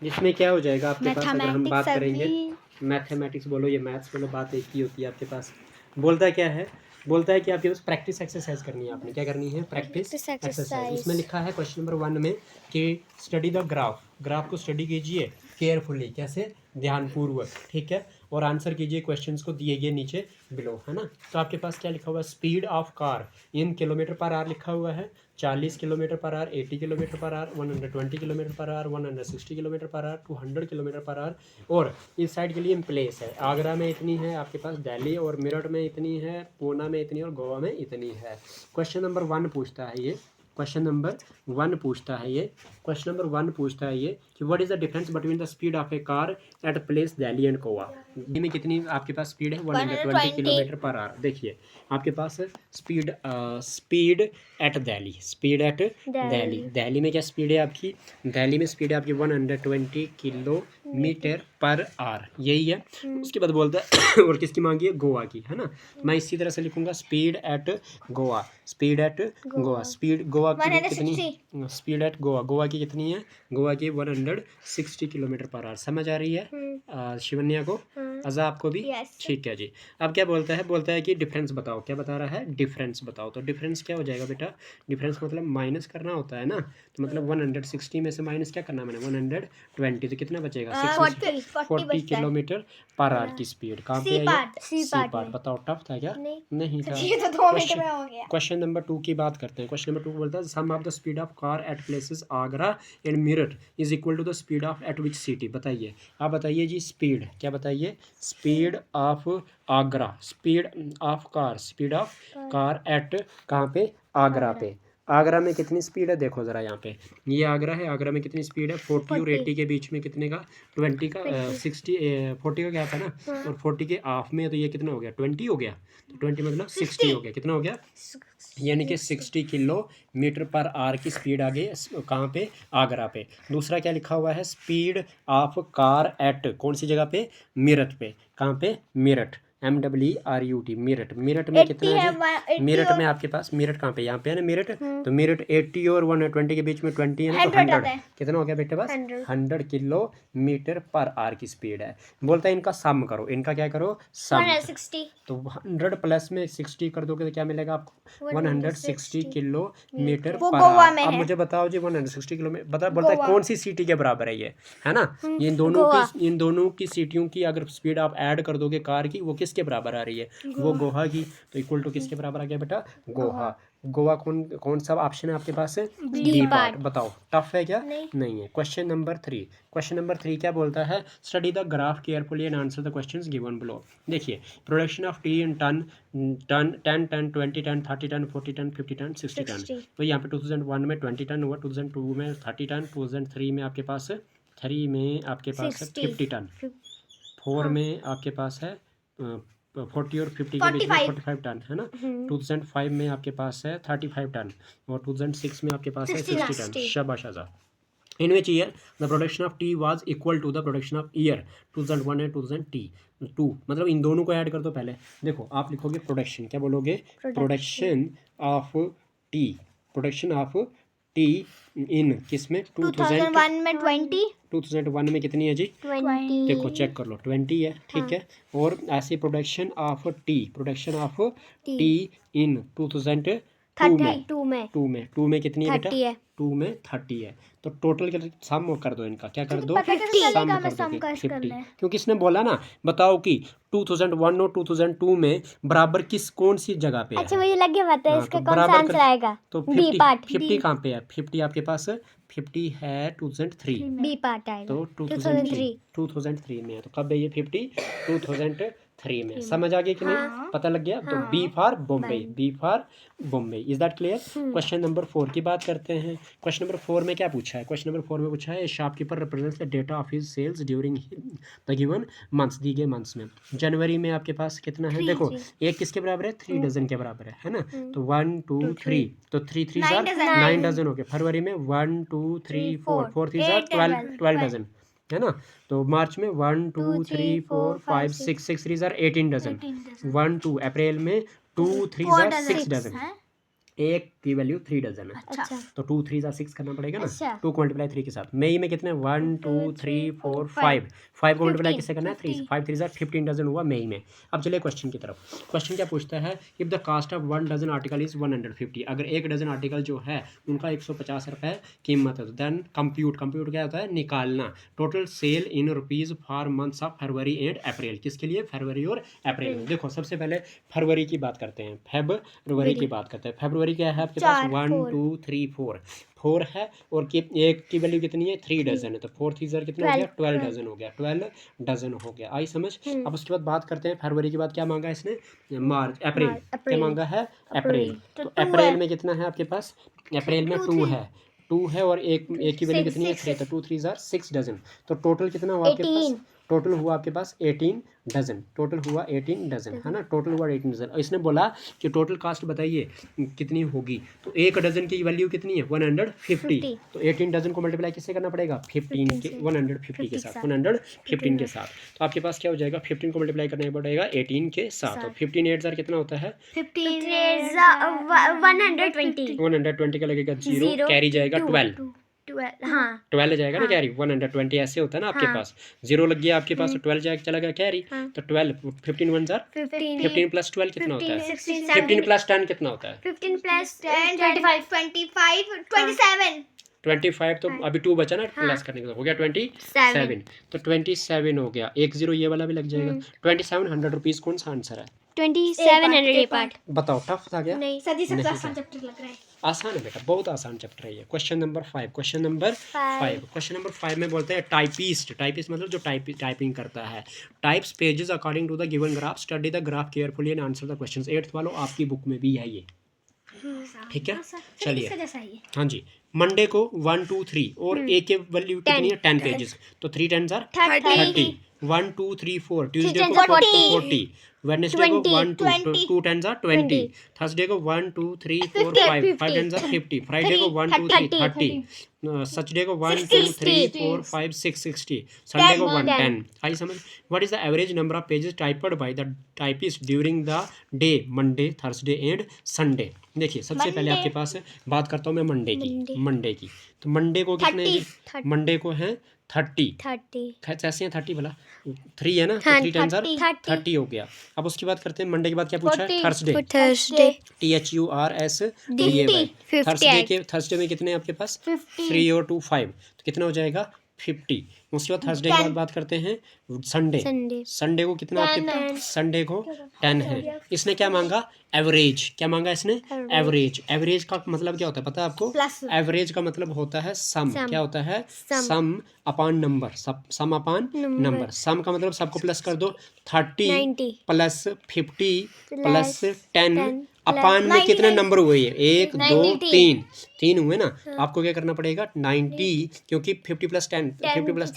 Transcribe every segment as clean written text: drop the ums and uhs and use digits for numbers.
जिसमें क्या हो जाएगा आपके पास, अगर हम बात मैथमेटिक्स करेंगे अभी मैथमेटिक्स बोलो या मैथ्स बोलो, बात एक ही होती है आपके पास। बोलता क्या है, बोलता है कि आपके पास प्रैक्टिस एक्सरसाइज करनी है, आपने क्या करनी है, प्रैक्टिस प्रैक्टिस एक्सरसाइज। एक्सरसाइज। इसमें लिखा है क्वेश्चन नंबर 1 में कि स्टडी द ग्राफ, ग्राफ को स्टडी कीजिए केयरफुली, कैसे, ध्यानपूर्वक, ठीक है, और आंसर कीजिए क्वेश्चंस को दिए गए नीचे बिलो, है ना। तो आपके पास क्या लिखा हुआ है, speed of car in kilometre per hour लिखा हुआ है, 40 kilometre per hour, 80 kilometre per hour, 120 kilometre per hour, 160 kilometre per hour, 200 kilometre per hour. और इस साइड के लिए प्लेस है, आगरा में इतनी है आपके पास, दिल्ली और मेरठ में इतनी है, पूना में इतनी और गोवा में इतनी है। क्वेश्चन नंबर 1 पूछता है ये, क्वेश्चन नंबर 1 पूछता है ये, क्वेश्चन नंबर 1 पूछता है ये कि what is the difference between the speed of A car at place Delhi and Goa. Delhi में कितनी आपके पास स्पीड है, 120 किलोमीटर पर आवर। देखिए आपके पास speed speed at Delhi, speed at Delhi, Delhi में क्या स्पीड है आपकी, दिल्ली में स्पीड है आपकी 120 किलोमीटर पर आवर, यही है। उसके बाद बोलता है और किसकी मांगी है, गोवा की, है ना। मैं इसी तरह से लिखूंगा speed at Goa, speed at Goa, speed Goa की कितनी, स्पीड एट गोवा, गोवा की कितनी है, गोवा की 160 किलोमीटर पर आवर। समझ आ रही है शिवन्या को, अजा आपको भी, ठीक है जी। अब क्या बोलता है, बोलता है कि डिफरेंस बताओ, क्या बता रहा है, डिफरेंस बताओ। तो डिफरेंस क्या हो जाएगा बेटा, डिफरेंस मतलब माइनस करना होता है ना, तो मतलब 160 में से माइनस क्या करना मैंने, 120, तो कितना बचेगा, 40 किलोमीटर पर आवर की स्पीड। कहाँ पे है, सी पार्ट। बताओ टफ था क्या, नहीं था। ये तो 2 मिनट में हो गया। क्वेश्चन नंबर 2 की बात करते हैं। क्वेश्चन नंबर 2 बोलता है sum of the speed of car at places Agra and Meerut is equal to the speed of at which city. बताइए, आप बताइए जी, स्पीड क्या, बताइए, speed of Agra, speed of car, speed of car at कहाँ पे, आगरा पे, आगरा में कितनी स्पीड है, देखो ज़रा यहाँ पे, ये आगरा है, आगरा में कितनी स्पीड है, 40 और 80 के बीच में कितने का, 20 का, 60 40 का क्या था ना, और 40 के हाफ में, तो ये कितना हो गया, 20 हो गया, तो 20 मतलब 60 हो गया, कितना हो गया, यानी कि 60 किलोमीटर पर आवर की स्पीड आ गई कहाँ पे, आगरा पे। दूसरा क्या लिखा हुआ है, स्पीड ऑफ कार एट कौन सी जगह पे, मेरठ पे, कहाँ पे, मेरठ, MWRUT, मेरठ, मेरठ में कितना है, मेरठ में आपके पास, मेरठ कहाँ पे, यहाँ पे है ना मेरठ, तो मेरठ 80 और 120 के बीच में 20 है ना, तो 100 कितना हो गया बेटे बस, 100 किलोमीटर पर आवर की स्पीड है। बोलता है इनका सम करो, इनका क्या करो, सम, 160, तो 100 प्लस में 60 कर दोगे तो क्या मिलेगा आपको, 160 किलोमीटर पर आवर। अब मुझे बताओ जी 160 किलोमीटर बता, बोलता है कौन सी सिटी के बराबर है ये, है ना, ये इन दोनों की सिटियों की अगर स्पीड आप ऐड कर दोगे कार की, वो किसके बराबर आ रही है, वो गोवा की, तो इक्वल टू किसके बराबर आ गया बेटा, गोवा। गोवा कौन कौन सा ऑप्शन है आपके पास है, डी पार्ट। बताओ टफ है क्या, नहीं है। क्वेश्चन नंबर 3, क्वेश्चन नंबर 3 क्या बोलता है, study the graph carefully and answer the questions given below. देखिए production of tea in tonne, 10 tonne, 20 tonne, 30 tonne, 40 tonne, 50 tonne, 60 tonne. तो यहाँ पे 2001 में 20 टन हुआ, 2002 में 30 टन, 2003 में आपके पास है 3 में आपके पास है 50 टन, 4 में आपके पास है 40 और 50 के बीच में 45 टन, है ना। 2005 में आपके पास है 35 टन, और 2006 में आपके पास है 60 टन। शाबाश आज़ाद। in which year the production of tea was equal to the production of year 2001 and 2002। मतलब इन दोनों को ऐड कर दो पहले। देखो आप लिखोगे प्रोडक्शन, क्या बोलोगे, production of tea, production of tea in किस में, 2001 में 20, 2001 में कितनी है जी, 20, देखो चेक कर लो 20 है, ठीक है। और ऐसे production of tea, production of tea in 2 में कितनी है बेटा, 2 में 30 है। तो टोटल सम कर दो इनका, क्या कर दो, सम कर दो 50, क्योंकि इसने बोला ना, बताओ कि 2001 और 2002 में बराबर किस कौन सी जगह पे है। अच्छा मुझे लग गया पता है इसका कौन सा आंसर आएगा, तो 50 कहाँ पे है, 50 आपके पास 50 है 2003, बी पार्ट आएगा, तो 2003 में है, तो कब है ये 50, 2003 में। समझ आ गया कि नहीं, पता लग गया। तो B for Bombay, B for Bombay, is that clear. Question number 4 की बात करते हैं। क्वेश्चन नंबर 4 में क्या पूछा है, क्वेश्चन नंबर 4 में पूछा है shopkeeper represents the data of his sales during the given months, दी गए मंथ्स में। जनवरी में आपके पास कितना है, देखो एक किसके बराबर है, 3 डजन के बराबर है ना, तो 1 2 3, तो 3 3 9 डजन हो गए। फरवरी में 1 2 3 4 4 3 12 डजन, है ना। तो मार्च में 1 2 3 4 5 6 6 3 18 डजन। 1 2 अप्रैल में 2 3 6 डजन, एक की वैल्यू 3 डजन है, अच्छा तो 2 3 जा 6 करना पड़ेगा ना, अच्छा 2 को मल्टीप्लाई 3 के साथ। मई में कितने 1 2 3 4 5, 5 को मल्टीप्लाई 15 किससे करना है 3 से, 5 3 जा 15 डजन हुआ मई में। अब चलिए क्वेश्चन की तरफ। क्वेश्चन क्या पूछता है, if the cost of 1 dozen article is 150, अगर एक डजन आर्टिकल जो है उनका 150 रुपये कीमत है, तो देन कंप्यूट क्या होता है निकालना, total sale in rupees for months of February and April, किसके लिए फरवरी और अप्रैल में। देखो सबसे पहले फरवरी की बात करते हैं, फरवरी की बात करते हैं। फरवरी क्या है आपके पास 1 2 3 4 है, और एक की वैल्यू कितनी है 3 डजन है, तो 4 3 ज़र कितना हो गया 12 डजन हो गया, 12 डजन हो गया। आई समझ। अब उसके बाद बात करते हैं फरवरी के बाद क्या मांगा इसने, मार्च अप्रैल, क्या मांगा है अप्रैल, तो अप्रैल में कितना है आपके पास, अप्रैल में 2 है और एक की वैल्यू कितनी है 3, तो 2 3 ज़र 6 डजन, तो टोटल कितना हुआ आपके पास, टोटल हुआ आपके पास 18 डजन, टोटल हुआ 18 डजन है ना, टोटल हुआ 18 डजन। और इसने बोला कि टोटल कास्ट बताइए कितनी होगी, तो एक डजन की वैल्यू कितनी है 150, तो 18 डजन को मल्टीप्लाई किससे करना पड़ेगा 15 के 150 के साथ, 115 के साथ, तो आपके पास क्या हो जाएगा 15 को मल्टीप्लाई करना पड़ेगा 18 के साथ, तो 15 8 कितना होता है 120 का लगेगा 0, कैरी जाएगा 12 जाएगा ना कैरी, 120 ऐसे होता है ना आपके पास, 0 लग गया आपके पास, तो 12 जाएगा चला गया कैरी, तो 12 15 1 जार 15 प्लस 12 कितना होता है 15 प्लस 10 कितना होता है 15 प्लस 10 25 25, तो अभी 2 बचा ना प्लस करने का, हो गया 27, तो 27 हो गया, 1 0 ये वाला भी लग जाएगा, 2700 रुपीज़ कौन सा आंसर है 2700 ये पार्ट बताओ, टफ था क्या, नहीं सदी सबसे आसान चैप्टर लग रहा है, आसान है बेटा, बहुत आसान चैप्टर है ये। क्वेश्चन नंबर 5, क्वेश्चन नंबर 5 में बोलते हैं टाइपिस्ट मतलब जो टाइपिंग करता है, types pages according to the given graph, study the graph carefully and answer the questions. 8th वालों आपकी बुक में भी है ये, ठीक है चलिए। हाँ जी, मंडे को 1 2 3 और ए के वैल्यू कितनी है 10 पेजेस, तो 3 10 जार 30, 1 2 3 4, ट्यूसडे को 40, वेडनेसडे को 1 2 10 जार 20, थर्सडे को 1 2 3 4 5 10 जार 50, फ्राइडे को 1 2 3 30, सैटरडे को 1 2 3 4 5 6 60, संडे को 1 10। आई समझ। What is the average number of pages typed by the typist during the day, Monday Thursday and Sunday. देखिए सबसे पहले आपके पास बात करता हूँ मैं मंडे की, तो मंडे को कितने, मंडे को है 30 कैसे हैं 30 भला 3 है ना, 3 10 30 हो गया। अब उसकी बात करते हैं मंडे के बाद क्या पूछा है थर्सडे, THURSDAY, थर्सडे में कितने आपके पास 3 और 2 5, तो कितना हो जाएगा 50। उसके बाद थर्सडे के बाद बात करते हैं संडे को कितना आपके पास, संडे को 10 है। इसने क्या मांगा एवरेज, क्या मांगा इसने एवरेज का मतलब क्या होता है पता है आपको, एवरेज का मतलब होता है सम, क्या होता है sum upon number, sum upon number, sum का मतलब सबको प्लस कर दो, 30 प्लस 50 प्लस 10 अपान में कितने नंबर हुए हैं 1 2 3 हुए ना, आपको क्या करना पड़ेगा 90, क्योंकि 50 प्लस 10 50 प्लस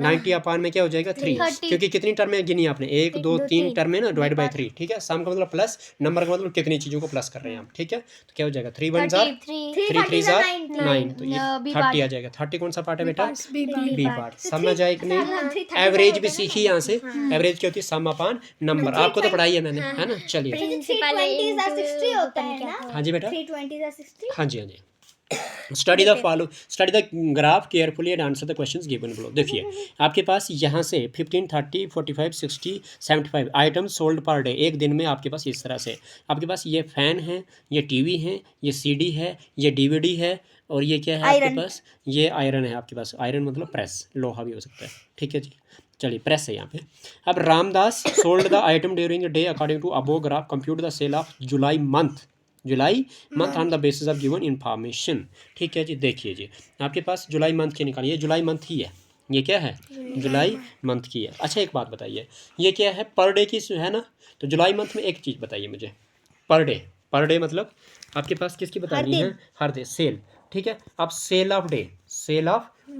90 अपान में क्या हो जाएगा 3, क्योंकि कितनी टर्म है गिनी आपने 1 2 3 टर्म है ना, डिवाइड बाय 3, ठीक है। सम का मतलब प्लस, नंबर का मतलब कितनी चीज़ों को प्लस कर रहे हैं हम, ठीक है। तो क्या हो जाएगा 3 1 जार 3 3 जार 9, तो ये 30 आ जाएगा। 30 कौन सा पार्ट है बेटा बी पार्ट, समझ आए कि नहीं। एवरेज भी सीखी यहाँ से, एवरेज क्या होती है सम अपान नंबर, आपको तो पढ़ाई है मैंने, है ना। चलिए हाँ जी बेटा, हाँ जी study the graph carefully and answer the questions given below. देखिए आपके पास यहाँ से 15 30 45 60 75 आइटम सोल्ड पर डे, एक दिन में आपके पास इस तरह से आपके पास ये फैन है, ये टीवी है, ये सीडी है, ये डीवीडी है, और ये क्या है आपके पास, ये आयरन है आपके पास। आयरन मतलब प्रेस, लोहा भी हो सकता है, ठीक है जी। चलिए प्रेस है यहाँ पे। अब Ramdas sold the item during day according to above graph, compute the sale of July month on the basis of given information, ठीक है जी। देखिए जी आपके पास जुलाई मंथ की निकालिए, जुलाई मंथ ही है, ये क्या है जुलाई मंथ की है। अच्छा एक बात बताइए, ये क्या है पर डे की है ना, तो जुलाई मंथ में एक चीज़ बताइए मुझे, पर डे मतलब आपके पास किसकी बतानी है, हर डे सेल, ठीक है। अब सेल ऑफ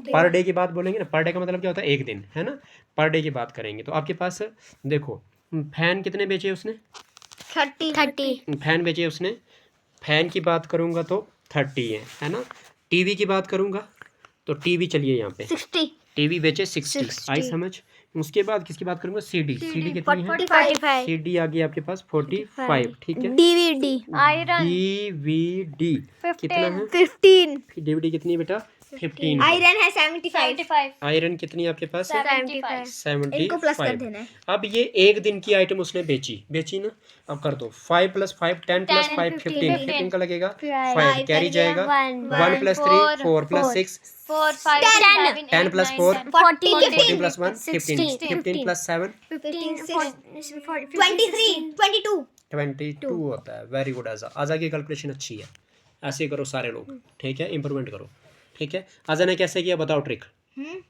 पर डे की बात बोलेंगे ना, पर डे का मतलब क्या होता है एक दिन, है ना। पर डे की बात करेंगे तो आपके पास देखो फैन कितने बेचे उसने 30 फैन बेचे उसने, फैन की बात करूंगा तो 30 है ना। टीवी की बात करूंगा तो टीवी चलिए यहाँ पे 60 टीवी बेचे 60, आई समझ। उसके बाद किसकी बात करूंगा, सी डी कितनी है, 45 सी डी आ गई आपके पास 45, ठीक है। DVD आयरन DVD कितना है, 15 DVD कितनी है बेटा, 15। आयरन है 75 आयरन कितनी है आपके पास, 75 इनको प्लस कर 75। देना है। अब ये एक दिन की आइटम उसने बेची ना, अब कर दो 5 + 5 10 + 5 15, 15 का लगेगा 5 कैरी जाएगा, 1 + 3 4 + 6 4 5 7 10 + 4 40 14 + 1 15 15 + 7 23 22 22 होता है। वेरी गुड आजा की कैलकुलेशन अच्छी है, ऐसे करो सारे लोग, ठीक है, इंप्रूवमेंट करो, ठीक है। आजा ने कैसे किया बताओ ट्रिक,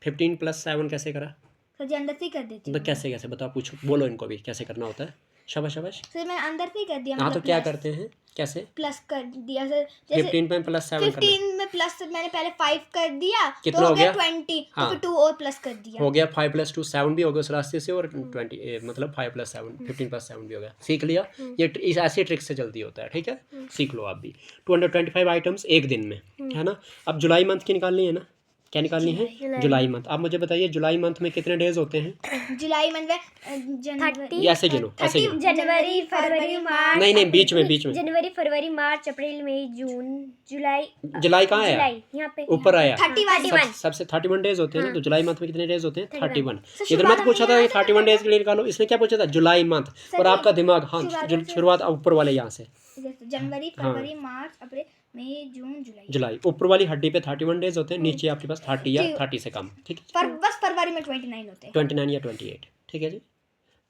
15 + 7 कैसे करा, सर जी अंदर से ही कर देती मतलब कैसे बताओ, पूछो बोलो इनको भी कैसे करना होता है, शाबाश शाबाश। सर मैं अंदर से ही कर दिया, हाँ तो क्या करते हैं, कैसे प्लस कर दिया सर, जैसे 15 में +7 करना, 15 में प्लस मैंने पहले 5 कर दिया, कितना तो हो गया? 20 हाँ। तो फिर 2 और प्लस कर दिया, हो गया 5 + 2 7 भी हो गया उस रास्ते से, और 20 मतलब 5 + 7 15 + 7 भी हो गया, सीख लिया। ये इस ऐसी ट्रिक से जल्दी होता है, ठीक है, सीख लो आप भी। 225 आइटम्स एक दिन में, है ना। अब जुलाई मंथ की निकालनी है ना, क्या निकालनी है, जुलाई मंथ। आप मुझे बताइए जुलाई मंथ में कितने डेज होते हैं, जुलाई मंथ में जनवरी ये ऐसे गिनो, ऐसे गिनो, जनवरी फरवरी मार्च, नहीं बीच में जनवरी फरवरी मार्च अप्रैल मई जून जुलाई, जुलाई कहाँ आया, यहाँ पे ऊपर आया 31 सबसे 31 डेज होते हैं ना, तो जुलाई मंथ में कितने डेज होते हैं, 31। इधर मत पूछा था 31 डेज के लिए निकालो, इसने क्या पूछा था, जुलाई मंथ, और आपका दिमाग हाँ शुरुआत ऊपर वाले यहाँ से, जनवरी फरवरी मार्च अप्रैल मई जून जुलाई, ऊपर वाली हड्डी पे 31 डेज होते हैं, नीचे आपके पास 30 या 30 से कम, ठीक है, बस फरवरी में 29 होते हैं, 29 या 28, ठीक है जी।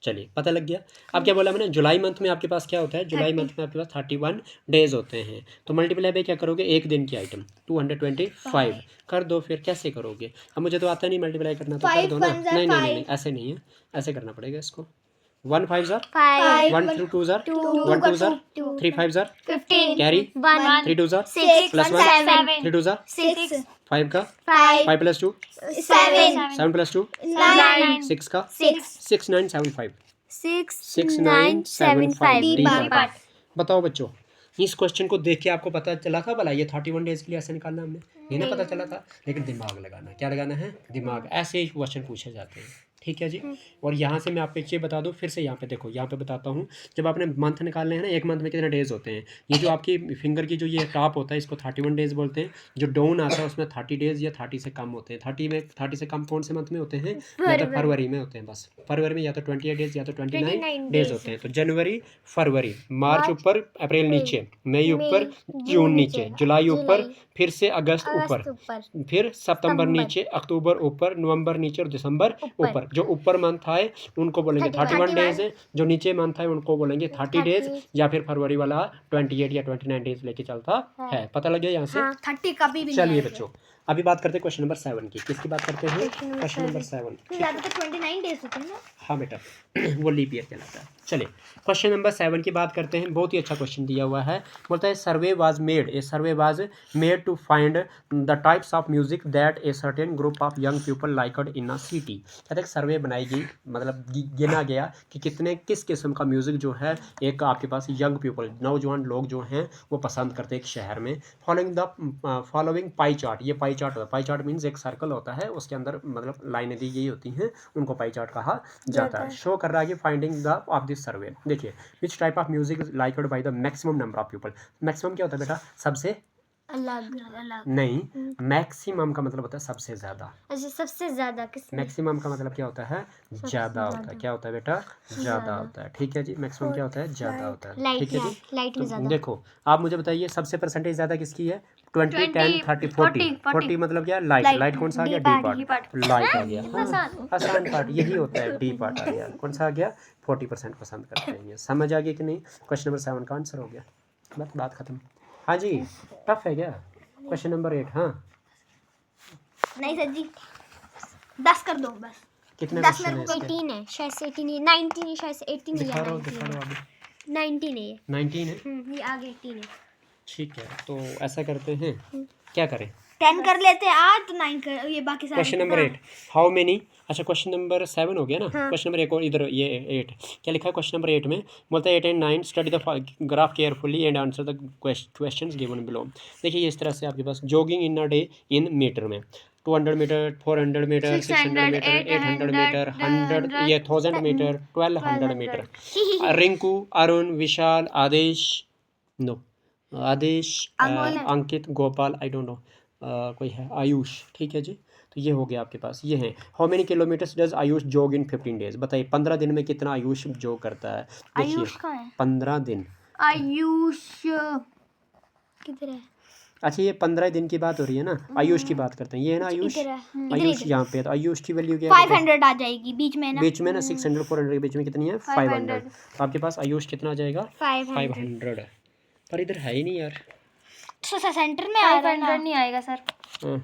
चलिए पता लग गया। अब क्या बोला मैंने, जुलाई मंथ में आपके पास क्या होता है, जुलाई मंथ में आपके पास 31 डेज होते हैं, तो मल्टीप्लाई पे क्या करोगे, एक दिन की आइटम 225 कर दो, फिर कैसे करोगे, अब मुझे तो आता नहीं मल्टीप्लाई करना, तो कर दो ना, नहीं ऐसे नहीं है, ऐसे करना पड़ेगा इसको, 1 5 ज़ार 1 2 ज़ार 1 2 ज़ार 3 5 ज़ार 15 कैरी 3 2 ज़ार 6 प्लस 1 3 2 ज़ार 6 5 का 5 5 + 2 7 7 + 2 9 6 का 6 6 9 7 5 6 9 7 5 डी पार्ट। बताओ बच्चों, इस क्वेश्चन को देख के आपको पता चला था भला ये 31 डेज के लिए ऐसे निकालना हमने, ये ना पता चला था, लेकिन दिमाग लगाना, क्या लगाना है, दिमाग, ऐसे ही क्वेश्चन पूछे जाते हैं, ठीक है जी। और यहाँ से मैं आपको एक चीज़ बता दूँ, फिर से यहाँ पे देखो, यहाँ पे बताता हूँ, जब आपने मंथ निकालने हैं ना, एक मंथ में कितने डेज होते हैं, ये जो आपकी फिंगर की जो ये टॉप होता है इसको 31 डेज बोलते हैं, जो डाउन आता है उसमें 30 डेज या 30 से कम होते हैं, 30 से कम कौन से मंथ में होते हैं, या तो फरवरी में होते हैं, बस फरवरी में या तो 28 डेज या तो 29 डेज होते हैं, तो जनवरी फरवरी मार्च ऊपर अप्रैल नीचे, मई ऊपर जून नीचे, जुलाई ऊपर, फिर से अगस्त ऊपर, फिर सितंबर नीचे, अक्टूबर ऊपर, नवंबर नीचे और दिसंबर ऊपर। जो ऊपर मंथ आए उनको बोलेंगे 31 डेज है, जो नीचे मंथ आए उनको बोलेंगे 30 डेज, या फिर फरवरी वाला 28 या 29 डेज लेके चलता है। पता लग गया यहाँ से, 30 कभी भी चलिए बच्चों अभी बात करते हैं क्वेश्चन नंबर 7 की। किसकी बात करते हैं, क्वेश्चन नंबर 7। ज़्यादातर 29 डेज होते हैं ना, हाँ बेटा वो लीप ईयर कहलाता है। चलिए क्वेश्चन नंबर 7 की बात करते हैं, बहुत ही अच्छा क्वेश्चन दिया हुआ है, बोलता है survey was made to find the types of music that a certain group of young people liked in a city. कहते हैं सर्वे बनाई गई, मतलब गिना गया कि किस किस्म का म्यूज़िक जो है एक आपके पास यंग पीपल, नौजवान लोग जो हैं वो पसंद करते हैं एक शहर में, फॉलोइंग पाई चार्ट। ये पाई चार्ट होता है, पाई चार्ट मीन्स एक सर्कल होता है, उसके अंदर मतलब लाइनें दी गई होती हैं, उनको पाई चार्ट कहा जाता है। शो कर रहा है कि finding the of this survey, देखिए which type of music is liked by the maximum number of people. Maximum क्या होता है बेटा, सबसे अलग नहीं, मैक्सिमम का मतलब होता है सबसे ज्यादा। अच्छा सबसे ज्यादा किस, मैक्सिमम का मतलब क्या होता है, ज्यादा होता है। क्या होता है बेटा, ज्यादा होता है, ठीक है जी। मैक्सिमम क्या होता है, ज्यादा होता है, ठीक है जी। लाइट में ज्यादा। देखो आप मुझे बताइए सबसे परसेंटेज ज्यादा किसकी है, 20 10 30 40 मतलब क्या, लाइट कौन सा आ गया, डी पार्ट, लाइट आ गया, आसान पार्ट यही होता है, डी पार्ट आ गया, कौन सा आ गया, 40% पसंद करते हैं। ये समझ आ गया कि नहीं, क्वेश्चन नंबर 7 का आंसर हो गया, बस बात खत्म। हाँ जी टफ है क्या, क्वेश्चन नंबर 8। हाँ नहीं सर जी 10 कर दो बस, कितने 10 क्वेश्चन है इसके, 18 है शायद से, 18 है, 19 है शायद से, 18 दिखा रहा है, हूँ अभी 19 है ये, 19 है, ये आगे 18 है। ठीक है। तो ऐसा करते हैं, क्या करें, 10 कर लेते हैं आज, तो 9 कर, ये बाकी सारे क्वेश्चन नंबर 8 हाउ मेनी, अच्छा क्वेश्चन नंबर 7 हो गया ना, क्वेश्चन नंबर 1 और इधर ये 8 क्या लिखा है क्वेश्चन नंबर 8 में, बोलता है 8 and 9 study the graph carefully and answer the questions given below. देखिए इस तरह से आपके पास jogging in a day in metre में, 200 मीटर, 400 मीटर, 600 मीटर, 800 मीटर, 100, ये 1000 metre, 1200 metre. Rinku, Arun, Vishal, Adesh, no, Adesh, Ankit, Gopal, I don't know, कोई है आयुष, ठीक है जी। तो ये हो गया आपके पास, ये है। How many kilometres does Ayush jog in 15 days? बताइए 15 दिन में कितना आयुष जॉग करता है? देखिए आयुष कहाँ है? 15 दिन। आयुष किधर है? अच्छा ये 15 दिन की बात हो रही है ना, आयुष की बात करते हैं, ये है ना आयुष। इधर है। आयुष यहाँ पे है, तो आयुष की वैल्यू क्या है? 500 आ जाएगी बीच में ना। बीच में ना 600 400 के बीच में कितनी है? 500। तो आपके पास आयुष कितना आ जाएगा? 500। पर इधर है ही नहीं यार। सेंटर में आ रहा है ना। 500 नहीं आएगा सर। हाँ